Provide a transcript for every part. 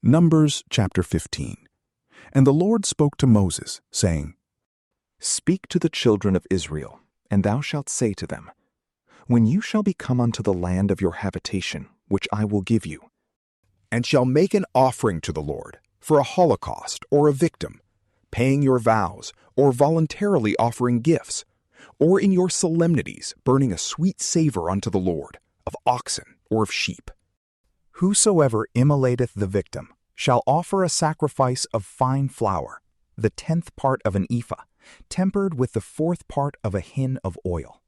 Numbers chapter 15. And the Lord spoke to Moses, saying, Speak to the children of Israel, and thou shalt say to them, When you shall be come unto the land of your habitation, which I will give you, and shall make an offering to the Lord for a holocaust or a victim, paying your vows, or voluntarily offering gifts, or in your solemnities burning a sweet savor unto the Lord, of oxen or of sheep. Whosoever immolateth the victim shall offer a sacrifice of fine flour, the 10th part of an ephah, tempered with the 4th part of a hin of oil.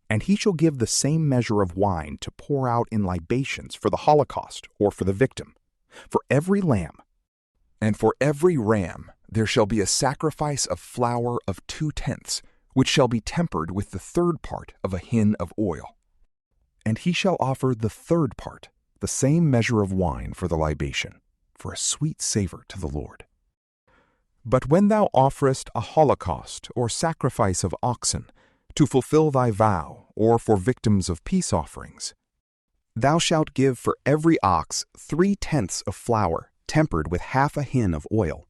And he shall give the same measure of wine to pour out in libations for the holocaust or for the victim, for every lamb. And for every ram there shall be a sacrifice of flour of 2/10, which shall be tempered with the 3rd part of a hin of oil. And he shall offer the 3rd part, the same measure of wine for the libation, for a sweet savor to the Lord. But when thou offerest a holocaust or sacrifice of oxen, to fulfill thy vow, or for victims of peace offerings, thou shalt give for every ox 3/10 of flour, tempered with half a hin of oil,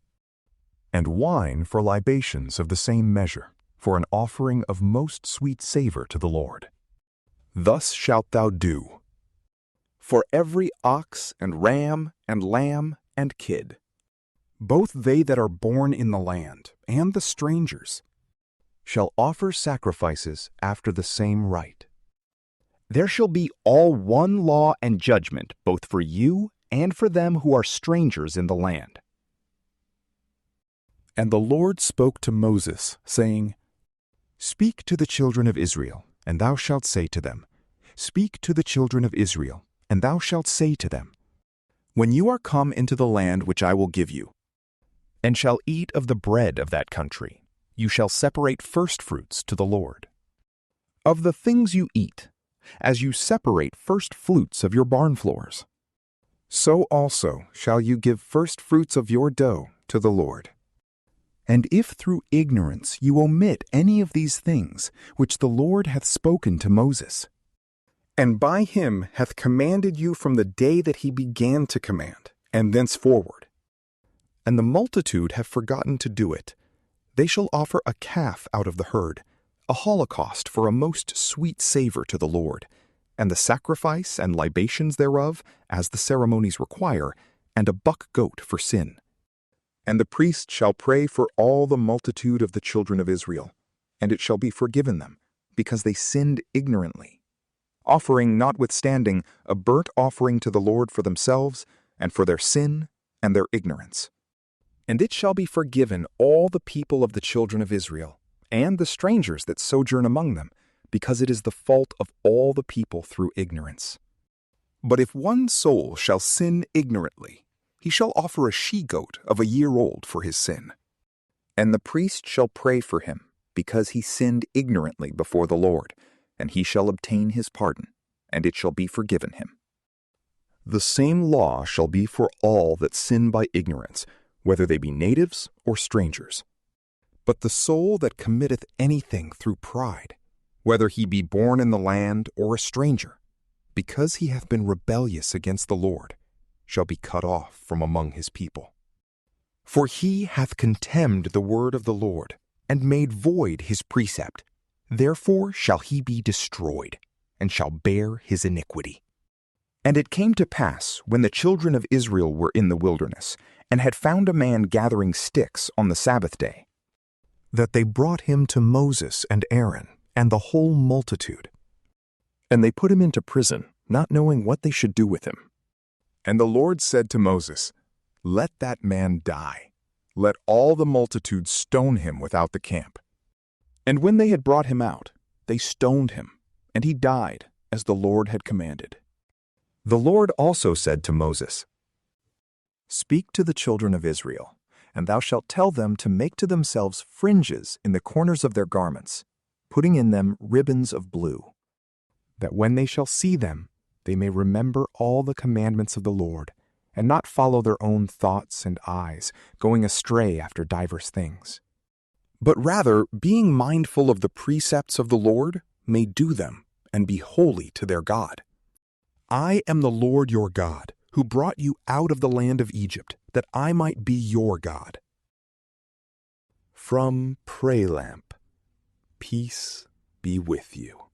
and wine for libations of the same measure, for an offering of most sweet savor to the Lord. Thus shalt thou do for every ox and ram and lamb and kid, both they that are born in the land and the strangers shall offer sacrifices after the same rite. There shall be all one law and judgment, both for you and for them who are strangers in the land. And the Lord spoke to Moses, saying, Speak to the children of Israel, and thou shalt say to them, Speak to the children of Israel, and thou shalt say to them, When you are come into the land which I will give you, and shall eat of the bread of that country, you shall separate firstfruits to the Lord. Of the things you eat, as you separate firstfruits of your barn floors, so also shall you give firstfruits of your dough to the Lord. And if through ignorance you omit any of these things which the Lord hath spoken to Moses, and by him hath commanded you from the day that he began to command, and thenceforward, and the multitude have forgotten to do it, they shall offer a calf out of the herd, a holocaust for a most sweet savor to the Lord, and the sacrifice and libations thereof, as the ceremonies require, and a buck goat for sin. And the priest shall pray for all the multitude of the children of Israel, and it shall be forgiven them, because they sinned ignorantly, offering notwithstanding a burnt offering to the Lord for themselves, and for their sin and their ignorance. And it shall be forgiven all the people of the children of Israel, and the strangers that sojourn among them, because it is the fault of all the people through ignorance. But if one soul shall sin ignorantly, he shall offer a she-goat of a year old for his sin. And the priest shall pray for him, because he sinned ignorantly before the Lord, and he shall obtain his pardon, and it shall be forgiven him. The same law shall be for all that sin by ignorance, whether they be natives or strangers. But the soul that committeth anything through pride, whether he be born in the land or a stranger, because he hath been rebellious against the Lord, shall be cut off from among his people. For he hath contemned the word of the Lord, and made void his precept. Therefore shall he be destroyed, and shall bear his iniquity. And it came to pass, when the children of Israel were in the wilderness, and had found a man gathering sticks on the Sabbath day, that they brought him to Moses and Aaron, and the whole multitude. And they put him into prison, not knowing what they should do with him. And the Lord said to Moses, Let that man die. Let all the multitude stone him without the camp. And when they had brought him out, they stoned him, and he died, as the Lord had commanded. The Lord also said to Moses, Speak to the children of Israel, and thou shalt tell them to make to themselves fringes in the corners of their garments, putting in them ribbons of blue, that when they shall see them, they may remember all the commandments of the Lord, and not follow their own thoughts and eyes, going astray after divers things, but rather, being mindful of the precepts of the Lord, may do them, and be holy to their God. I am the Lord your God, who brought you out of the land of Egypt, that I might be your God. From PrayLamp, peace be with you.